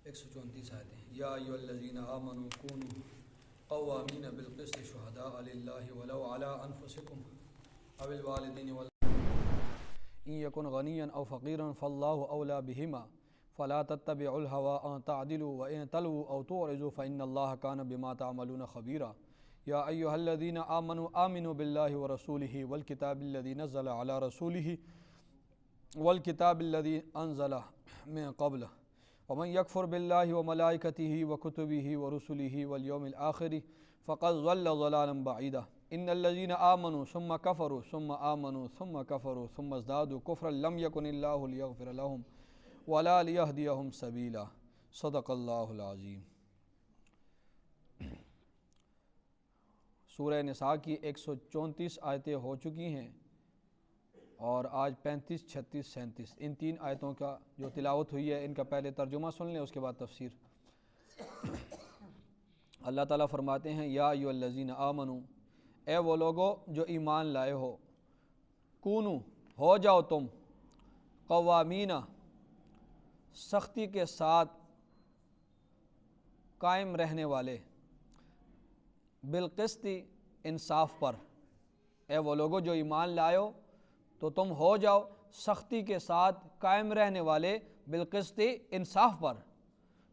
134 آیتیں. یا ایھا الذین آمنوا کونوا قوامین بالقسط شہداء للہ ولو علی انفسکم او الوالدین ان یکن غنیا او فقیرا فاللہ اولی بہما فلا تتبعوا الهوى ان تعدلوا وان تلووا او تعرضوا فان اللہ کان بما تعملون خبیرا. یا ایھا الذین آمنوا آمنوا باللہ ورسولہ والکتاب الذی نزل علی رسولہ والکتاب الذی انزل من قبل ومن یکفر باللہ وملائکتہ وکتبہ ورسلہ والیوم الآخر فقد ضل ضلالا بعیدا. ان الذین آمنوا ثم کفروا ثم آمنوا ثم کفروا ثم ازدادوا کفرا لم یکن اللہ لیغفر لهم ولا لیہدیہم سبیلا. صدق اللہ العظیم. سورہ نساء کی 134 آیتیں ہو چکی ہیں اور آج 35، 36، 37 ان تین آیتوں کا جو تلاوت ہوئی ہے ان کا پہلے ترجمہ سن لیں، اس کے بعد تفسیر. اللہ تعالیٰ فرماتے ہیں یا ایھا الذین آمنوا، اے وہ لوگو جو ایمان لائے ہو، کونو ہو جاؤ تم، قوامین سختی کے ساتھ قائم رہنے والے، بالقسط انصاف پر. اے وہ لوگو جو ایمان لائے ہو تو تم ہو جاؤ سختی کے ساتھ قائم رہنے والے، بالقسط انصاف پر،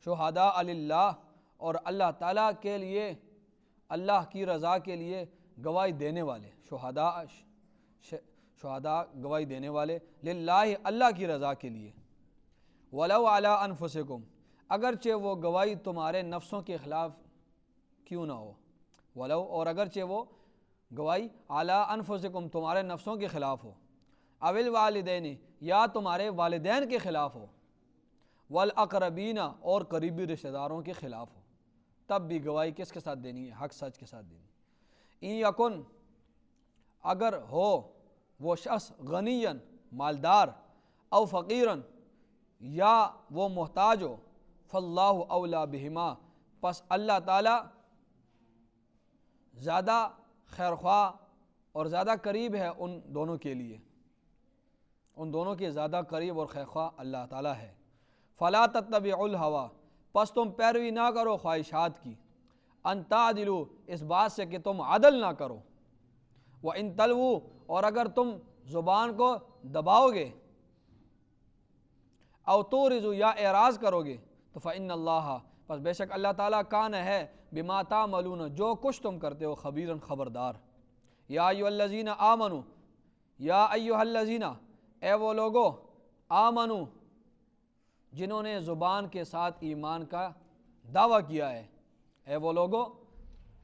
شہداء للہ اور اللہ تعالیٰ کے لیے، اللہ کی رضا کے لیے گواہی دینے والے. شہداء گواہی دینے والے، للہ اللہ کی رضا کے لیے. ولو علی انفسکم، اگرچہ وہ گواہی تمہارے نفسوں کے خلاف کیوں نہ ہو. ولو اور اگرچہ وہ گواہی علی انفسکم تمہارے نفسوں کے خلاف ہو، اول والدین یا تمہارے والدین کے خلاف ہو، والاقربین اور قریبی رشتہ داروں کے خلاف ہو، تب بھی گواہی کس کے ساتھ دینی ہے؟ حق سچ کے ساتھ دینی ہے. ان یکن اگر ہو وہ شخص غنیاً مالدار، او فقیراً یا وہ محتاج ہو، فاللہ اولی بہما پس اللہ تعالی زیادہ خیرخواہ اور زیادہ قریب ہے ان دونوں کے لیے، ان دونوں کے زیادہ قریب اور خیرخواہ اللہ تعالیٰ ہے. فلا تتبعوا الہویٰ پس تم پیروی نہ کرو خواہشات کی، ان تعدلوا اس بات سے کہ تم عدل نہ کرو، وان تلووا اور اگر تم زبان کو دباؤ گے، او تعرضوا یا اعراض کرو گے، تو فإن اللہ پس بے شک اللہ تعالیٰ کان ہے، بما تعملون جو کچھ تم کرتے ہو، خبیراً خبردار. یا ایھا الذین آمنوا، یا ایھا الذین اے وہ لوگو، آمنو جنہوں نے زبان کے ساتھ ایمان کا دعویٰ کیا ہے. اے وہ لوگو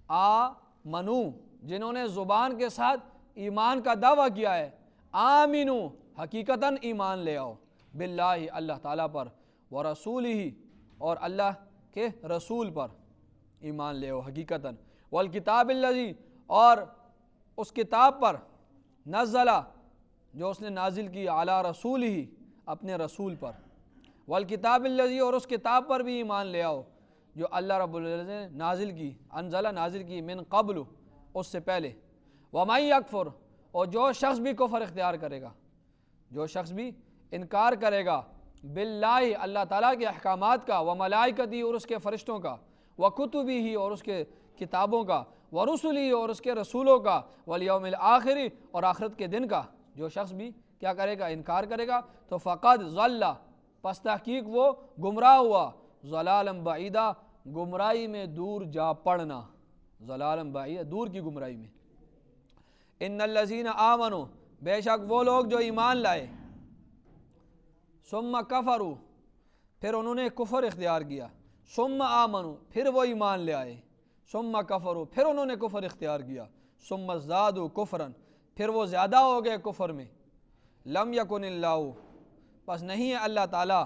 آمنو جنہوں نے زبان کے ساتھ ایمان کا دعویٰ کیا ہے، آمنو حقیقتاً ایمان لے آؤ، باللہ اللہ تعالیٰ پر، ورسولہ اور اللہ کے رسول پر ایمان لے آؤ حقیقتاً، والکتاب الذی اور اس کتاب پر، نزلہ جو اس نے نازل کی، علی رسولہ اپنے رسول پر، والکتاب الذی اور اس کتاب پر بھی ایمان لے آؤ جو اللہ رب العزت نے نازل کی، انزلہ نازل کی، من قبل اس سے پہلے. ومن یکفر اور جو شخص بھی کفر اختیار کرے گا، جو شخص بھی انکار کرے گا، باللہ اللہ تعالیٰ کے احکامات کا، وملائکتہ اور اس کے فرشتوں کا، وکتبہ اور اس کے کتابوں کا، ورسلہ اور اس کے رسولوں کا، والیوم الآخر اور آخرت کے دن کا، جو شخص بھی کیا کرے گا؟ انکار کرے گا، تو فقد ضل پس تحقیق وہ گمراہ ہوا، ضلالا بعیدا گمراہی میں دور جا پڑنا، ضلالا بعیدا دور کی گمراہی میں. ان الذین آمنوا بے شک وہ لوگ جو ایمان لائے، ثم کفروا پھر انہوں نے کفر اختیار کیا، ثم آمنوا پھر وہ ایمان لے آئے، ثم کفروا پھر انہوں نے کفر اختیار کیا، ثم ازدادوا کفرا پھر وہ زیادہ ہو گئے کفر میں، لم یکن اللہ پس نہیں ہے اللہ تعالیٰ،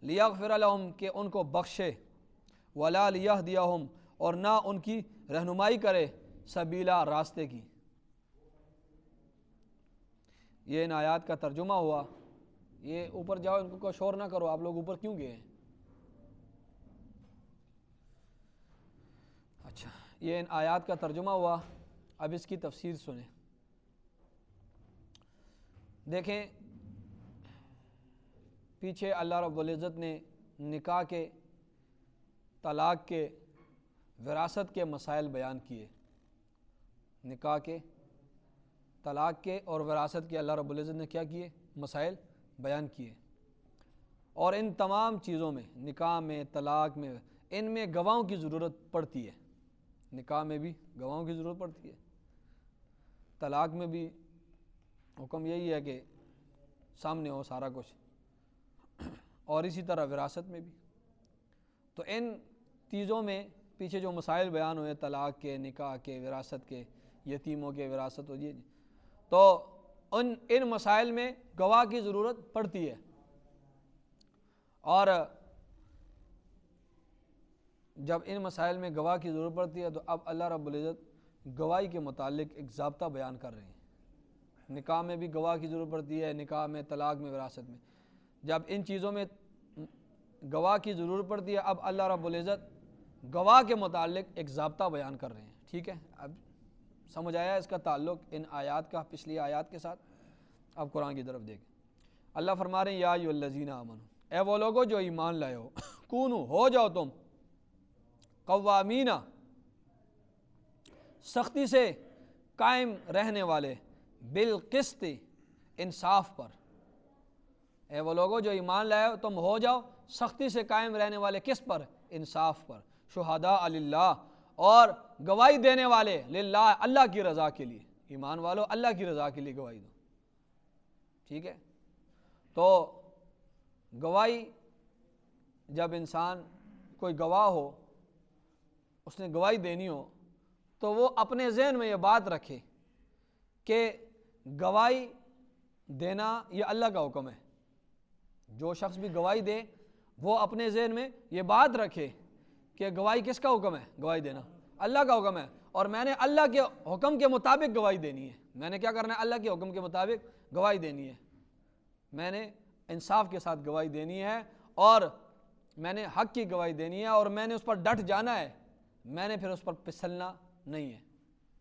لیغفر لہم کہ ان کو بخشے، ولا لیہدیہم اور نہ ان کی رہنمائی کرے، سبیلا راستے کی. یہ ان آیات کا ترجمہ ہوا. یہ اوپر جاؤ، ان کو شور نہ کرو، آپ لوگ اوپر کیوں گئے ہیں؟ اچھا، یہ ان آیات کا ترجمہ ہوا. اب اس کی تفسیر سنیں. دیکھیں پیچھے اللہ رب العزت نے نکاح کے طلاق کے وراثت کے مسائل بیان کیے، نکاح کے، طلاق کے اور وراثت کے اللہ رب العزت نے کیا کیے؟ مسائل بیان کیے۔ اور ان تمام چیزوں میں، نکاح میں، طلاق میں، ان میں گواہوں کی ضرورت پڑتی ہے۔ نکاح میں بھی گواہوں کی ضرورت پڑتی ہے، طلاق میں بھی حکم یہی ہے کہ سامنے ہو سارا کچھ، اور اسی طرح وراثت میں بھی۔ تو ان چیزوں میں پیچھے جو مسائل بیان ہوئے، طلاق کے، نکاح کے، وراثت کے، یتیموں کے وراثت ہو، یہ تو ان مسائل میں گواہ کی ضرورت پڑتی ہے۔ اور جب ان مسائل میں گواہ کی ضرورت پڑتی ہے تو اب اللہ رب العزت گواہی کے متعلق ایک ضابطہ بیان کر رہے ہیں۔ نکاح میں بھی گواہ کی ضرورت پڑتی ہے، نکاح میں، طلاق میں، وراثت میں۔ جب ان چیزوں میں گواہ کی ضرورت پڑتی ہے، اب اللہ رب العزت گواہ کے متعلق ایک ضابطہ بیان کر رہے ہیں۔ ٹھیک ہے، اب سمجھ آیا اس کا تعلق ان آیات کا پچھلی آیات کے ساتھ؟ اب قرآن کی طرف دیکھیں۔ اللہ فرما رہے ہیں یا ایھا الذین آمنو، اے وہ لوگو جو ایمان لائے ہو، کونو، ہو جاؤ تم، قوامین، سختی سے قائم رہنے والے، بالقسط، انصاف پر۔ اے وہ لوگو جو ایمان لائے ہو، تم ہو جاؤ سختی سے قائم رہنے والے، کس پر؟ انصاف پر۔ شہداء للہ، اور گواہی دینے والے، للہ، اللہ کی رضا کے لیے۔ ایمان والو، اللہ کی رضا کے لیے گواہی دو۔ ٹھیک ہے، تو گواہی، جب انسان کوئی گواہ ہو، اس نے گواہی دینی ہو، تو وہ اپنے ذہن میں یہ بات رکھے کہ گواہی دینا یہ اللہ کا حکم ہے۔ جو شخص بھی گواہی دے وہ اپنے ذہن میں یہ بات رکھے کہ گواہی کس کا حکم ہے؟ گواہی دینا اللہ کا حکم ہے، اور میں نے اللہ کے حکم کے مطابق گواہی دینی ہے۔ میں نے کیا کرنا ہے؟ اللہ کے حکم کے مطابق گواہی دینی ہے۔ میں نے انصاف کے ساتھ گواہی دینی ہے، اور میں نے حق کی گواہی دینی ہے، اور میں نے اس پر ڈٹ جانا ہے۔ میں نے پھر اس پر پھسلنا نہیں ہے،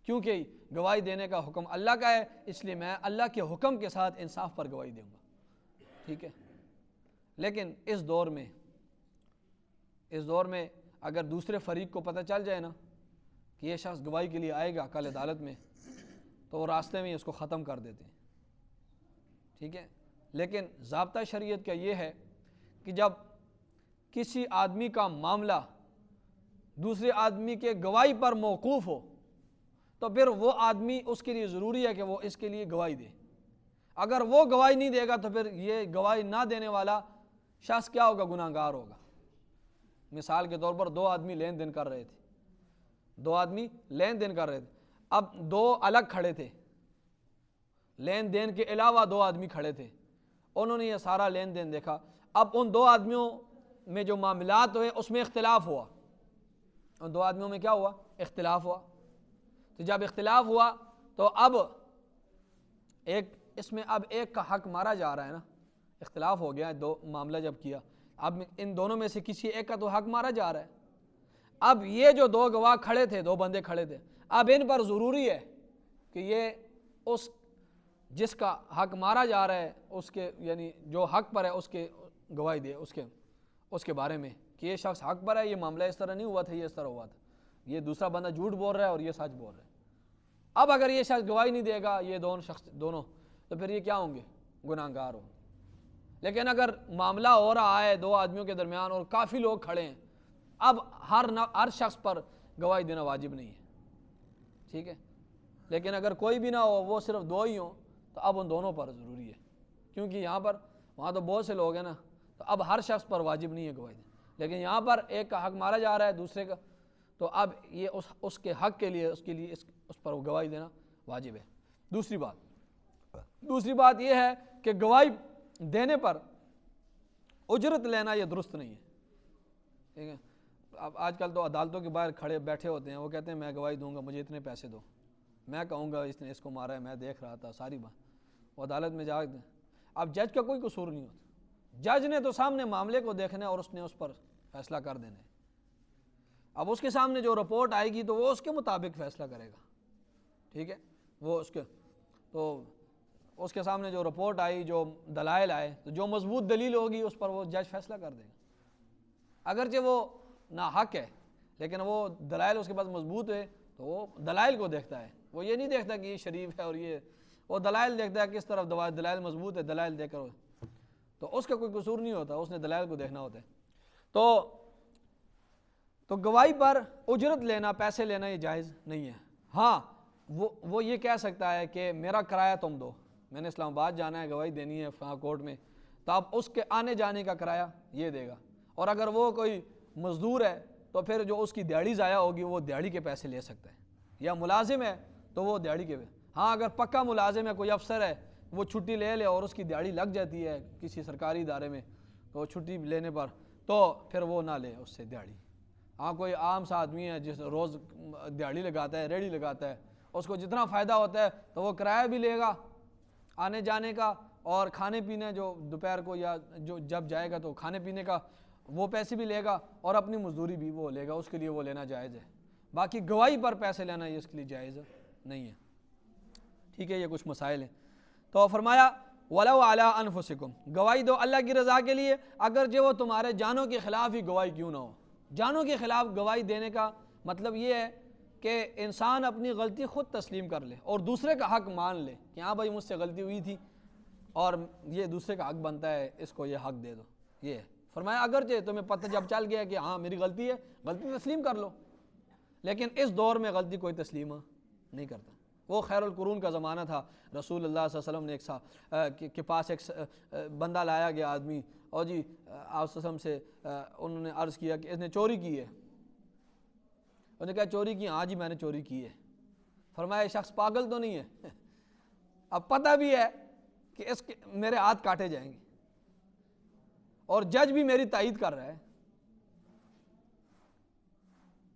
کیونکہ گواہی دینے کا حکم اللہ کا ہے، اس لیے میں اللہ کے حکم کے ساتھ انصاف پر گواہی دوں گا۔ ٹھیک ہے، لیکن اس دور میں اگر دوسرے فریق کو پتہ چل جائے نا کہ یہ شخص گواہی کے لیے آئے گا کل عدالت میں، تو وہ راستے میں اس کو ختم کر دیتے ہیں۔ ٹھیک ہے، لیکن ضابطہ شریعت کا یہ ہے کہ جب کسی آدمی کا معاملہ دوسرے آدمی کے گواہی پر موقوف ہو، تو پھر وہ آدمی، اس کے لیے ضروری ہے کہ وہ اس کے لیے گواہی دے۔ اگر وہ گواہی نہیں دے گا تو پھر یہ گواہی نہ دینے والا شخص کیا ہوگا؟ گناہگار ہوگا۔ مثال کے طور پر دو آدمی لین دین کر رہے تھے، اب دو الگ کھڑے تھے، لین دین کے علاوہ دو آدمی کھڑے تھے، انہوں نے یہ سارا لین دین دیکھا۔ اب ان دو آدمیوں میں جو معاملات ہوئے اس میں اختلاف ہوا، ان دو آدمیوں میں کیا ہوا؟ اختلاف ہوا۔ تو جب اختلاف ہوا تو اب اس میں ایک کا حق مارا جا رہا ہے نا، اختلاف ہو گیا، دو معاملہ جب کیا، اب ان دونوں میں سے کسی ایک کا تو حق مارا جا رہا ہے۔ اب یہ جو دو گواہ کھڑے تھے، دو بندے کھڑے تھے، اب ان پر ضروری ہے کہ یہ اس جس کا حق مارا جا رہا ہے اس کے، یعنی جو حق پر ہے، اس کے گواہی دے، اس کے بارے میں کہ یہ شخص حق پر ہے، یہ معاملہ اس طرح نہیں ہوا تھا، یہ اس طرح ہوا تھا، یہ دوسرا بندہ جھوٹ بول رہا ہے اور یہ سچ بول رہا ہے۔ اب اگر یہ شخص گواہی نہیں دے گا، یہ دونوں، تو پھر یہ کیا ہوں گے؟ گناہگار ہوں گے۔ لیکن اگر معاملہ ہو رہا ہے دو آدمیوں کے درمیان اور کافی لوگ کھڑے ہیں، اب ہر شخص پر گواہی دینا واجب نہیں ہے۔ ٹھیک ہے، لیکن اگر کوئی بھی نہ ہو، وہ صرف دو ہی ہوں، تو اب ان دونوں پر ضروری ہے، کیونکہ وہاں تو بہت سے لوگ ہیں نا، تو اب ہر شخص پر واجب نہیں ہے گواہی دینا، لیکن یہاں پر ایک کا حق مارا جا رہا ہے دوسرے کا، تو اب یہ اس کے حق کے لیے اس پر گواہی دینا واجب ہے۔ دوسری بات یہ ہے کہ گواہی دینے پر اجرت لینا یہ درست نہیں ہے۔ ٹھیک ہے، اب آج کل تو عدالتوں کے باہر کھڑے بیٹھے ہوتے ہیں، وہ کہتے ہیں میں گواہی دوں گا، مجھے اتنے پیسے دو، میں کہوں گا اس نے اس کو مارا ہے، میں دیکھ رہا تھا ساری بات، وہ عدالت میں جا کے اب جج کا کوئی قصور نہیں ہوتا، جج نے تو سامنے معاملے کو دیکھنا ہے اور اس نے اس پر فیصلہ کر دینا ہے۔ اب اس کے سامنے جو رپورٹ آئے گی تو وہ اس کے مطابق فیصلہ کرے گا۔ ٹھیک ہے، وہ اس کے سامنے جو رپورٹ آئی، جو دلائل آئے، تو جو مضبوط دلیل ہوگی اس پر وہ جج فیصلہ کر دے گا، اگرچہ وہ ناحق ہے، لیکن وہ دلائل اس کے پاس مضبوط ہے تو وہ دلائل کو دیکھتا ہے، وہ یہ نہیں دیکھتا کہ یہ شریف ہے اور یہ، وہ دلائل دیکھتا ہے کس طرف دلائل مضبوط ہے، دلائل دے کر، تو اس کا کوئی قصور نہیں ہوتا، اس نے دلائل کو دیکھنا ہوتا ہے۔ تو گواہی پر اجرت لینا، پیسے لینا یہ جائز نہیں ہے۔ ہاں وہ یہ کہہ سکتا ہے کہ میرا کرایہ تم دو، میں نے اسلام آباد جانا ہے، گواہی دینی ہے فلاں کورٹ میں، تو اب اس کے آنے جانے کا کرایہ یہ دے گا، اور اگر وہ کوئی مزدور ہے تو پھر جو اس کی دیہڑی ضائع ہوگی وہ دیہڑی کے پیسے لے سکتا ہے، یا ملازم ہے تو وہ دیہڑی کے، ہاں اگر پکا ملازم ہے، کوئی افسر ہے، وہ چھٹی لے لے اور اس کی دیہڑی لگ جاتی ہے کسی سرکاری ادارے میں، تو چھٹی لینے پر تو پھر وہ نہ لے اس سے دیہڑی۔ ہاں کوئی عام سا آدمی ہے جس روز دیہڑی لگاتا ہے، ریڑھی لگاتا ہے، اس کو جتنا فائدہ ہوتا ہے تو وہ کرایہ بھی لے گا آنے جانے کا، اور کھانے پینے جو دوپہر کو یا جو جب جائے گا تو کھانے پینے کا وہ پیسے بھی لے گا، اور اپنی مزدوری بھی وہ لے گا، اس کے لیے وہ لینا جائز ہے۔ باقی گواہی پر پیسے لینا یہ اس کے لیے جائز نہیں ہے۔ ٹھیک ہے، یہ کچھ مسائل ہیں۔ تو فرمایا وَلَوْ عَلَىٰ أَنفُسِكُمْ، گواہی دو اللہ کی رضا کے لیے، اگرچہ وہ تمہارے جانوں کے خلاف ہی گواہی کیوں نہ ہو۔ جانوں کے خلاف گواہی دینے کا مطلب یہ ہے کہ انسان اپنی غلطی خود تسلیم کر لے اور دوسرے کا حق مان لے کہ ہاں بھائی مجھ سے غلطی ہوئی تھی اور یہ دوسرے کا حق بنتا ہے، اس کو یہ حق دے دو۔ یہ ہے فرمایا اگرچہ تمہیں پتہ جب چل گیا کہ ہاں میری غلطی ہے، غلطی تسلیم کر لو، لیکن اس دور میں غلطی کوئی تسلیم نہیں کرتا۔ وہ خیر القرون کا زمانہ تھا، رسول اللہ صلی اللہ علیہ وسلم نے کے پاس ایک بندہ لایا گیا آدمی، اور جی آپ صلی اللہ علیہ وسلم سے انہوں نے عرض کیا کہ اس نے چوری کی ہے، انہوں نے کہا چوری کی؟ ہاں جی میں نے چوری کی ہے۔ فرمایا شخص پاگل تو نہیں ہے؟ اب پتہ بھی ہے کہ اس کے میرے ہاتھ کاٹے جائیں گے اور جج بھی میری تائید کر رہا ہے۔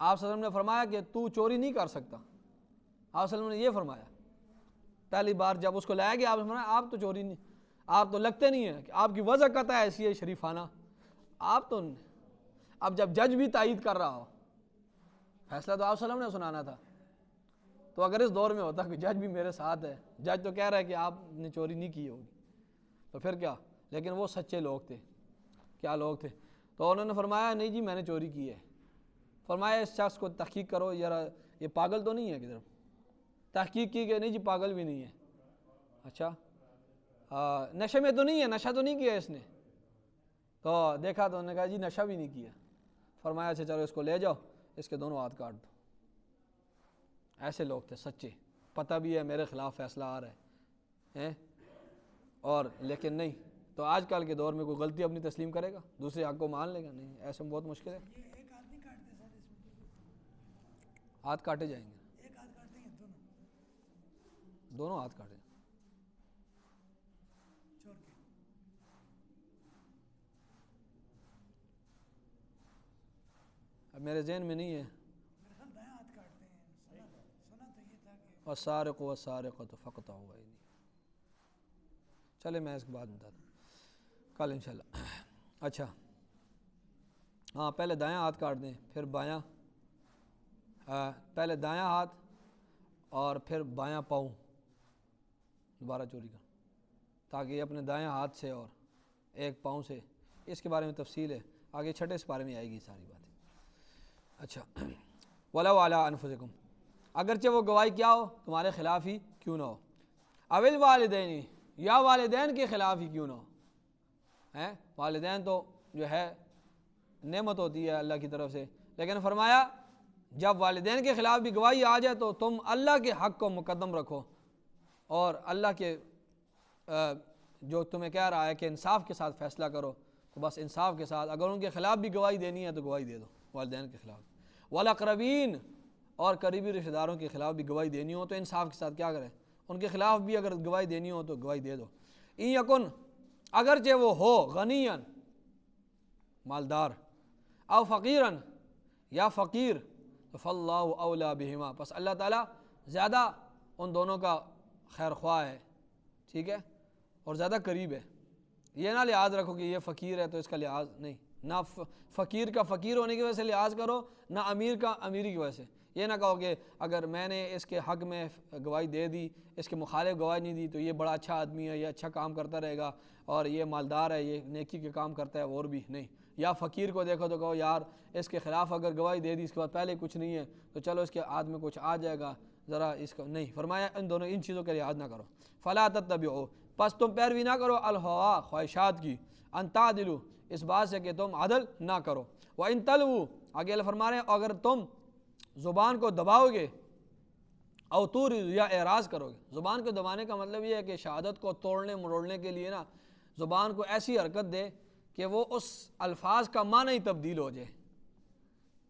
آپ صلی اللہ علیہ وسلم نے فرمایا کہ تو چوری نہیں کر سکتا۔ آپ صلی اللہ علیہ وسلم نے یہ فرمایا پہلی بار جب اس کو لایا گیا، آپ نے فرمایا آپ تو چوری نہیں، آپ تو لگتے نہیں ہیں کہ آپ کی وضع قطع ایسی ہے شریفانہ، آپ تو، اب جب جج بھی تائید کر رہا ہو، فیصلہ تو آپ صلی اللہ علیہ وسلم نے سنانا تھا، تو اگر اس دور میں ہوتا کہ جج بھی میرے ساتھ ہے، جج تو کہہ رہا ہے کہ آپ نے چوری نہیں کی ہوگی، تو پھر کیا؟ لیکن وہ سچے لوگ تھے، کیا لوگ تھے، تو انہوں نے فرمایا نہیں جی میں نے چوری کی ہے۔ فرمایا اس شخص کو تحقیق کرو، یہ پاگل تو نہیں ہے کدھر؟ تحقیق کی کہ نہیں جی پاگل بھی نہیں ہے۔ اچھا نشے میں تو نہیں ہے، نشہ تو نہیں کیا اس نے؟ تو دیکھا تو انہوں نے کہا جی نشہ بھی نہیں کیا۔ فرمایا اچھا چلو اس کو لے جاؤ، اس کے دونوں ہاتھ کاٹ دو۔ ایسے لوگ تھے سچے، پتہ بھی ہے میرے خلاف فیصلہ آ رہا ہے اور لیکن نہیں۔ تو آج کل کے دور میں کوئی غلطی اپنی تسلیم کرے گا؟ دوسرے حق کو مان لے گا؟ نہیں، ایسے میں بہت مشکل ہے، ہاتھ کاٹے جائیں گے، دونوں ہاتھ کاٹے۔ اب میرے ذہن میں نہیں ہے۔ والسارق والسارقۃ فاقطعوا ایدیہما، چلے میں اس کے بعد بتاتا ہوں کل انشاءاللہ۔ اچھا ہاں پہلے دایاں ہاتھ کاٹ دیں، پھر بایاں، پہلے دایاں ہاتھ اور پھر بایاں پاؤں دوبارہ چوری کر، تاکہ یہ اپنے دایاں ہاتھ سے اور ایک پاؤں سے، اس کے بارے میں تفصیل ہے آگے چھٹے سپارے میں آئے گی ساری باتیں۔ اچھا وَلَوْ عَلَىٰ أَنفُسِكُمْ، اگرچہ وہ گواہی کیا ہو تمہارے خلاف ہی کیوں نہ ہو، اوِل والدین، یا والدین کے خلاف ہی کیوں نہ ہو۔ والدین تو جو ہے نعمت ہوتی ہے اللہ کی طرف سے، لیکن فرمایا جب والدین کے خلاف بھی گواہی آ جائے تو تم اللہ کے حق کو مقدم رکھو، اور اللہ کے جو تمہیں کہہ رہا ہے کہ انصاف کے ساتھ فیصلہ کرو، تو بس انصاف کے ساتھ، اگر ان کے خلاف بھی گواہی دینی ہے تو گواہی دے دو والدین کے خلاف۔ والاقربین، اور قریبی رشتہ داروں کے خلاف بھی گواہی دینی ہو تو انصاف کے ساتھ کیا کریں، ان کے خلاف بھی اگر گواہی دینی ہو تو گواہی دے دو۔ ان یکن، اگرچہ وہ ہو غنیًا مالدار، او فقیراً یا فقیر، فاللہ اولیٰ بہما، پس اللہ تعالیٰ زیادہ ان دونوں کا خیر خواہ ہے، ٹھیک ہے، اور زیادہ قریب ہے۔ یہ نہ لحاظ رکھو کہ یہ فقیر ہے تو اس کا لحاظ نہیں، نہ فقیر کا فقیر ہونے کی وجہ سے لحاظ کرو، نہ امیر کا امیری کی وجہ سے، یہ نہ کہو کہ اگر میں نے اس کے حق میں گواہی دے دی، اس کے مخالف گواہی نہیں دی تو یہ بڑا اچھا آدمی ہے، یہ اچھا کام کرتا رہے گا اور یہ مالدار ہے، یہ نیکی کے کام کرتا ہے اور بھی نہیں۔ یا فقیر کو دیکھو تو کہو یار اس کے خلاف اگر گواہی دے دی، اس کے بعد پہلے کچھ نہیں ہے تو چلو اس کے ہاتھ میں کچھ آ جائے گا، ذرا اس کو نہیں۔ فرمایا ان چیزوں کا لحاظ نہ کرو۔ فلا تتبعوا، پس تم پیروی نہ کرو الہوا، خواہشات کی، ان تعدلوا، اس بات سے کہ تم عدل نہ کرو۔ وَإِن تَلْوُوا، آگے اللہ فرما رہے ہیں اگر تم زبان کو دباؤ گے، او توردوا، یا اعراض کرو گے۔ زبان کو دبانے کا مطلب یہ ہے کہ شہادت کو توڑنے مروڑنے کے لیے نا زبان کو ایسی حرکت دے کہ وہ اس الفاظ کا معنی ہی تبدیل ہو جائے۔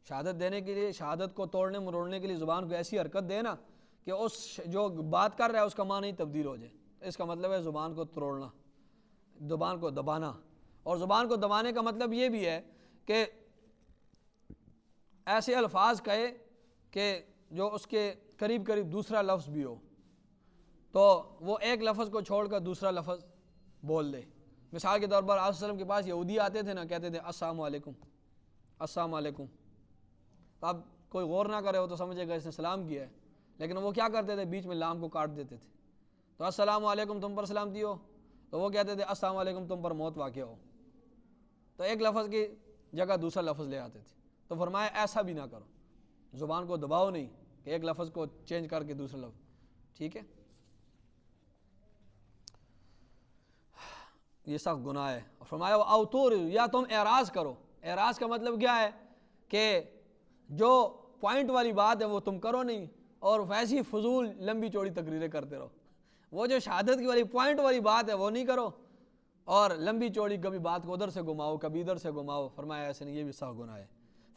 شہادت دینے کے لیے، شہادت کو توڑنے مروڑنے کے لیے زبان کو ایسی حرکت دے نا کہ اس جو بات کر رہا ہے اس کا معنی ہی تبدیل ہو جائے۔ اس کا مطلب ہے زبان کو توڑنا، زبان کو دبانا۔ اور زبان کو دبانے کا مطلب یہ بھی ہے کہ ایسے الفاظ کہے کہ جو اس کے قریب قریب دوسرا لفظ بھی ہو، تو وہ ایک لفظ کو چھوڑ کر دوسرا لفظ بول دے۔ مثال کے طور پر آپ صلی اللہ علیہ وسلم کے پاس یہودی آتے تھے نا، کہتے تھے السلام علیکم، السلام علیکم۔ اب کوئی غور نہ کرے ہو تو سمجھے گا اس نے سلام کیا ہے، لیکن وہ کیا کرتے تھے، بیچ میں لام کو کاٹ دیتے تھے۔ تو السلام علیکم تم پر سلامتی ہو، تو وہ کہتے تھے السلام علیکم تم پر موت واقع ہو۔ تو ایک لفظ کی جگہ دوسرا لفظ لے آتے تھے۔ تو فرمایا ایسا بھی نہ کرو، زبان کو دباؤ نہیں کہ ایک لفظ کو چینج کر کے دوسرا لفظ، ٹھیک ہے؟ یہ سخت گناہ ہے۔ فرمایا او توردوا، یا تم اعراض کرو۔ اعراض کا مطلب کیا ہے کہ جو پوائنٹ والی بات ہے وہ تم کرو نہیں، اور ویسی فضول لمبی چوڑی تقریریں کرتے رہو۔ وہ جو شہادت کی والی پوائنٹ والی بات ہے وہ نہیں کرو، اور لمبی چوڑی کبھی بات کو ادھر سے گھماؤ کبھی ادھر سے گھماؤ۔ فرمایا ایسے نہیں، یہ بھی سخت گناہ ہے۔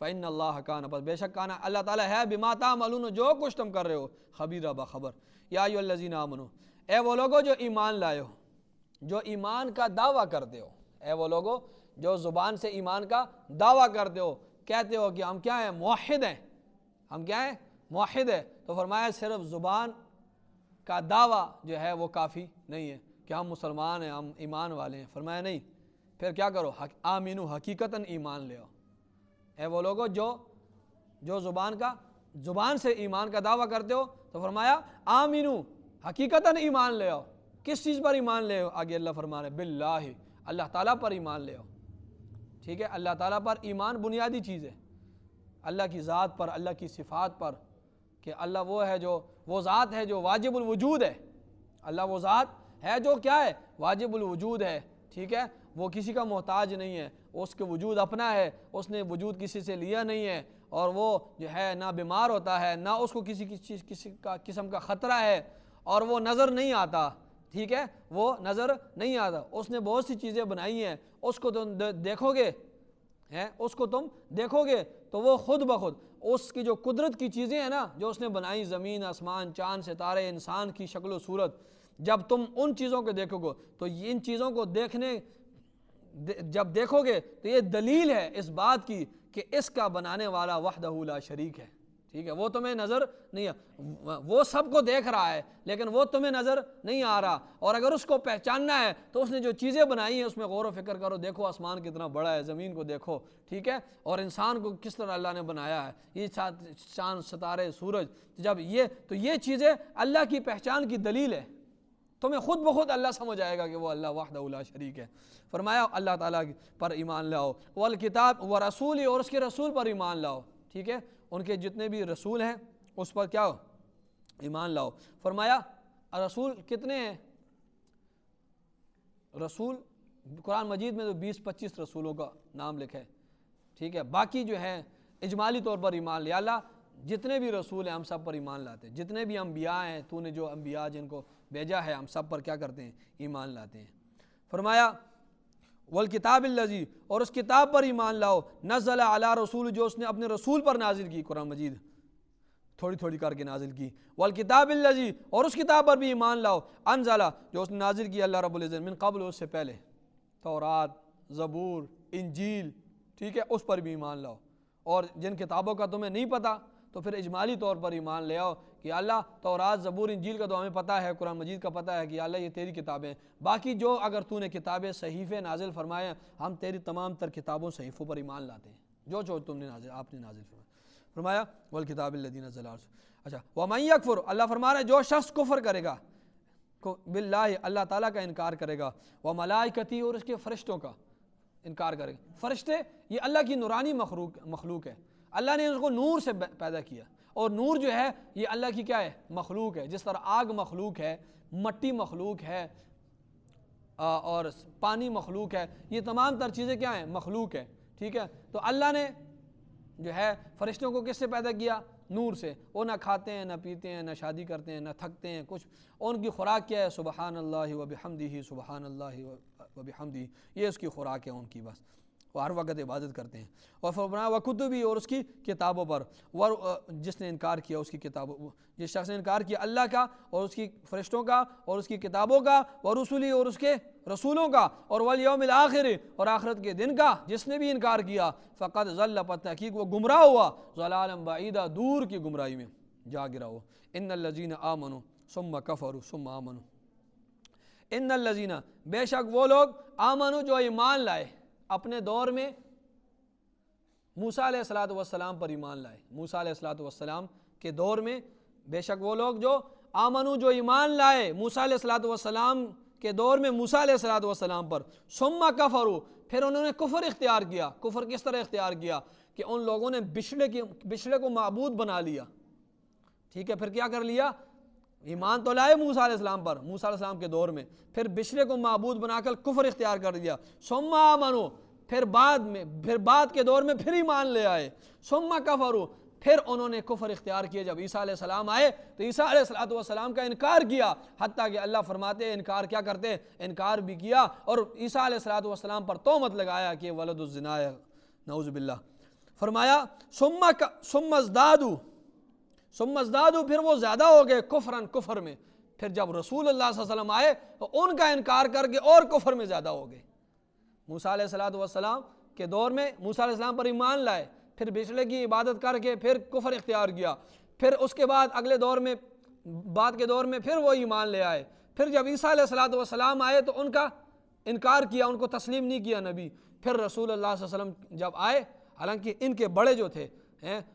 فإن اللہ کان، بس بے شک کانا اللہ تعالیٰ ہے، بما تعملون، جو کچھ تم کر رہے ہو، خبیرہ باخبر۔ یا ایھا الذین آمنو، اے وہ لوگو جو ایمان لائے ہو، جو ایمان کا دعویٰ کرتے ہو، اے وہ لوگو جو زبان سے ایمان کا دعویٰ کرتے ہو، کہتے ہو کہ ہم کیا ہیں، موحد ہیں، ہم کیا ہیں، موحد ہیں۔ تو فرمایا صرف زبان کا دعویٰ جو ہے وہ کافی نہیں ہے کہ ہم مسلمان ہیں، ہم ایمان والے ہیں۔ فرمایا نہیں، پھر کیا کرو، آمینو، حقیقتاً ایمان لے آؤ۔ اے وہ لوگو جو زبان سے ایمان کا دعویٰ کرتے ہو، تو فرمایا آمینو، حقیقتاً ایمان لے آؤ۔ کس چیز پر ایمان لے آؤ؟ آگے اللہ فرما رہے باللہ، اللہ تعالیٰ پر ایمان لے آؤ، ٹھیک ہے؟ اللہ تعالیٰ پر ایمان بنیادی چیز ہے، اللہ کی ذات پر، اللہ کی صفات پر، کہ اللہ وہ ذات ہے جو واجب الوجود ہے۔ اللہ وہ ذات ہے جو کیا ہے، واجب الوجود ہے، ٹھیک ہے؟ وہ کسی کا محتاج نہیں ہے، اس کے وجود اپنا ہے، اس نے وجود کسی سے لیا نہیں ہے، اور وہ جو ہے نہ بیمار ہوتا ہے، نہ اس کو کسی قسم کا خطرہ ہے، اور وہ نظر نہیں آتا، ٹھیک ہے؟ وہ نظر نہیں آتا۔ اس نے بہت سی چیزیں بنائی ہیں، اس کو تم دیکھو گے، اس کو تم دیکھو گے تو وہ خود بخود اس کی جو قدرت کی چیزیں ہیں نا جو اس نے بنائی، زمین، آسمان، چاند، ستارے، انسان کی شکل و صورت، جب تم ان چیزوں کو دیکھو گے تو ان چیزوں کو جب دیکھو گے تو یہ دلیل ہے اس بات کی کہ اس کا بنانے والا وحدہ لا شریک ہے، ٹھیک ہے؟ وہ تمہیں نظر نہیں وہ سب کو دیکھ رہا ہے لیکن وہ تمہیں نظر نہیں آ رہا، اور اگر اس کو پہچاننا ہے تو اس نے جو چیزیں بنائی ہیں اس میں غور و فکر کرو، دیکھو آسمان کتنا بڑا ہے، زمین کو دیکھو، ٹھیک ہے؟ اور انسان کو کس طرح اللہ نے بنایا ہے، یہ چاند، ستارے، سورج، جب یہ چیزیں اللہ کی پہچان کی دلیل ہے، تمہیں خود بخود اللہ سمجھ آئے گا کہ وہ اللہ وحدہ لا شریک ہے۔ فرمایا اللہ تعالیٰ پر ایمان لاؤ، والکتاب ورسول، اور اس کے رسول پر ایمان لاؤ، ٹھیک ہے؟ ان کے جتنے بھی رسول ہیں اس پر کیا ہو، ایمان لاؤ۔ فرمایا رسول کتنے ہیں؟ رسول قرآن مجید میں تو 20-25 رسولوں کا نام لکھا ہے، ٹھیک ہے؟ باقی جو ہے اجمالی طور پر ایمان لیا، اللہ جتنے بھی رسول ہیں ہم سب پر ایمان لاتے ہیں، جتنے بھی انبیاء ہیں تو نے جو انبیاء جن کو بھیجا ہے ہم سب پر کیا کرتے ہیں، ایمان لاتے ہیں۔ فرمایا والکتاب الذی، اور اس کتاب پر ایمان لاؤ، نزل علی رسول، جو اس نے اپنے رسول پر نازل کی، قرآن مجید تھوڑی تھوڑی کر کے نازل کی، والکتاب الذی، اور اس کتاب پر بھی ایمان لاؤ، انزل، جو اس نے نازل کی اللہ رب العزت، من قبل، اس سے پہلے، تورات، زبور، انجیل، ٹھیک ہے؟ اس پر بھی ایمان لاؤ۔ اور جن کتابوں کا تمہیں نہیں پتہ تو پھر اجمالی طور پر ایمان لے آؤ کہ اللہ تورات، زبور، انجیل کا تو ہمیں پتہ ہے، قرآن مجید کا پتہ ہے کہ اللہ یہ تیری کتابیں، باقی جو اگر تو نے کتابیں، صحیفے نازل فرمائے، ہم تیری تمام تر کتابوں، صحیفوں پر ایمان لاتے ہیں، جو تم نے آپ نے نازل فرمایا۔ فرمایا والکتاب الذی نزل علی رسولہ۔ اچھا ومن یکفر، اللہ فرما رہا ہے جو شخص کفر کرے گا باللہ، اللہ تعالیٰ کا انکار کرے گا، وملائکتی، اور اس کے فرشتوں کا انکار کرے گا۔ فرشتے یہ اللہ کی نورانی مخلوق ہے، اللہ نے اس کو نور سے پیدا کیا، اور نور جو ہے یہ اللہ کی کیا ہے؟ مخلوق ہے۔ جس طرح آگ مخلوق ہے، مٹی مخلوق ہے، اور پانی مخلوق ہے، یہ تمام تر چیزیں کیا ہیں؟ مخلوق ہے، ٹھیک ہے۔ تو اللہ نے جو ہے فرشتوں کو کس سے پیدا کیا؟ نور سے۔ وہ نہ کھاتے ہیں، نہ پیتے ہیں، نہ شادی کرتے ہیں، نہ تھکتے ہیں کچھ، ان کی خوراک کیا ہے؟ سبحان اللہ وبحمدہ، سبحان اللہ وبحمدہ، یہ اس کی خوراک ہے ان کی، بس وہ ہر وقت عبادت کرتے ہیں۔ اور فرمایا وکتبی، اور اس کی کتابوں پر، جس نے انکار کیا اس کی کتابوں، جس شخص نے انکار کیا اللہ کا اور اس کی فرشتوں کا اور اس کی کتابوں کا، ورسلی، اور اس کے رسولوں کا، اور والیوم الآخر، اور آخرت کے دن کا، جس نے بھی انکار کیا فقد ضل، تحقیق وہ گمراہ ہوا، ضلالا بعیدا، دور کی گمراہی میں جا گرا ہو۔ ان الذین آمنوا ثم کفروا ثم آمنوا، ان الذین، بے شک وہ لوگ، آمنوا جو ایمان لائے اپنے دور میں موسیٰ علیہ السلام پر ایمان لائے، موسیٰ علیہ السلام کے دور میں بے شک وہ لوگ جو آمنو، جو ایمان لائے موسیٰ علیہ السلام کے دور میں موسیٰ علیہ السلام پر، ثم کفروا، پھر انہوں نے کفر اختیار کیا۔ کفر کس طرح اختیار کیا؟ کہ ان لوگوں نے بچھڑے کو معبود بنا لیا، ٹھیک ہے۔ پھر کیا کر لیا؟ ایمان تو لائے موسیٰ علیہ السلام پر موسیٰ علیہ السلام کے دور میں، پھر بچھڑے کو معبود بنا کر کفر اختیار کر دیا۔ ثم آمنوا، پھر بعد کے دور میں پھر ایمان لے آئے۔ ثم کفروا، پھر انہوں نے کفر اختیار کیا۔ جب عیسیٰ علیہ السلام آئے تو عیسیٰ علیہ السلام کا انکار کیا، حتیٰ کہ اللہ فرماتے ہیں انکار کیا کرتے؟ انکار بھی کیا، اور عیسیٰ علیہ السلام پر تہمت لگایا کہ ولد الزنا ہے، نعوذ باللہ۔ فرمایا ثم ازدادوا، پھر وہ زیادہ ہو گئے کفراً، کفر میں۔ پھر جب رسول اللہ صلی اللہ علیہ وسلم آئے تو ان کا انکار کر کے اور کفر میں زیادہ ہو گئے۔ موسیٰ علیہ السلام کے دور میں موسیٰ علیہ السلام پر ایمان لائے، پھر بچھڑے کی عبادت کر کے پھر کفر اختیار کیا، پھر اس کے بعد اگلے دور میں، بعد کے دور میں پھر وہ ایمان لے آئے۔ پھر جب عیسیٰ علیہ السلام آئے تو ان کا انکار کیا، ان کو تسلیم نہیں کیا نبی۔ پھر رسول اللہ صلی اللہ علیہ وسلم جب آئے، حالانکہ ان کے بڑے جو تھے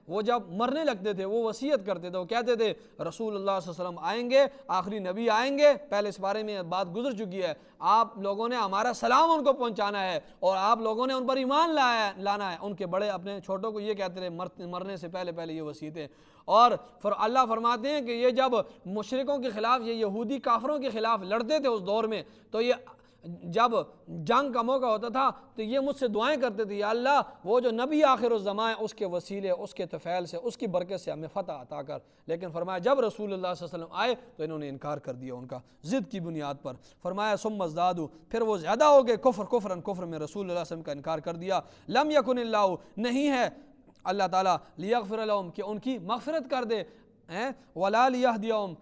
وہ جب مرنے لگتے تھے وہ وصیت کرتے تھے، وہ کہتے تھے رسول اللہ صلی اللہ علیہ وسلم آئیں گے، آخری نبی آئیں گے، پہلے اس بارے میں بات گزر چکی ہے، آپ لوگوں نے ہمارا سلام ان کو پہنچانا ہے اور آپ لوگوں نے ان پر ایمان لانا ہے۔ ان کے بڑے اپنے چھوٹوں کو یہ کہتے تھے مرنے سے پہلے یہ وصیتیں۔ اور پھر اللہ فرماتے ہیں کہ یہ جب مشرکوں کے خلاف، یہ یہودی کافروں کے خلاف لڑتے تھے اس دور میں، تو یہ جب جنگ کا موقع ہوتا تھا تو یہ مجھ سے دعائیں کرتے تھے، یا اللہ وہ جو نبی آخر الزمان ہے اس کے وسیلے، اس کے طفیل سے، اس کی برکت سے ہمیں فتح عطا کر۔ لیکن فرمایا جب رسول اللہ صلی اللہ علیہ وسلم آئے تو انہوں نے انکار کر دیا ان کا، ضد کی بنیاد پر۔ فرمایا ثم ازدادوا، پھر وہ زیادہ ہو گئے کفر میں رسول اللہ صلی اللہ علیہ وسلم کا انکار کر دیا۔ لم یکن اللہ، نہیں ہے اللہ تعالیٰ، لیغفر لہم، کہ ان کی مغفرت کر دے، ولا لیہدیہم،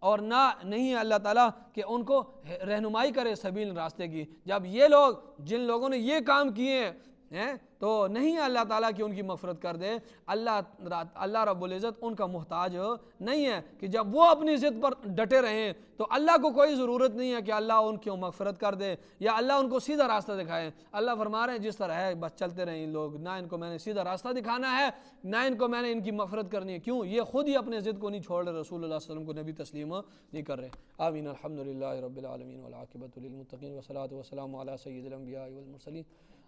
اور نہیں ہے اللہ تعالیٰ کہ ان کو رہنمائی کرے سبیل، راستے کی۔ جب یہ لوگ، جن لوگوں نے یہ کام کیے ہیں تو نہیں ہے اللہ تعالیٰ کہ ان کی مغفرت کر دے۔ اللہ رب العزت ان کا محتاج نہیں ہے کہ جب وہ اپنی ضد پر ڈٹے رہیں تو اللہ کو کوئی ضرورت نہیں ہے کہ اللہ ان کی مغفرت کر دے یا اللہ ان کو سیدھا راستہ دکھائے۔ اللہ فرما رہے ہیں جس طرح ہے بس چلتے رہیں لوگ، نہ ان کو میں نے سیدھا راستہ دکھانا ہے، نہ ان کو میں نے ان کی مغفرت کرنی ہے۔ کیوں؟ یہ خود ہی اپنے ضد کو نہیں چھوڑ رہے، رسول اللہ صلی اللہ علیہ وسلم کو نبی تسلیم نہیں کر رہے۔ آمین۔ الحمدللہ رب العالمین والعاقبۃ للمتقین والصلاۃ والسلام علی سید الانبیاء والمرسلین۔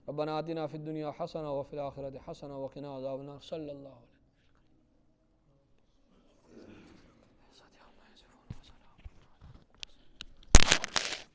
ربنا آتنا فی الدنیا حسنہ وفی الآخرۃ حسنہ وقنا عذاب النار۔ صلی اللہ علیہ وسلم۔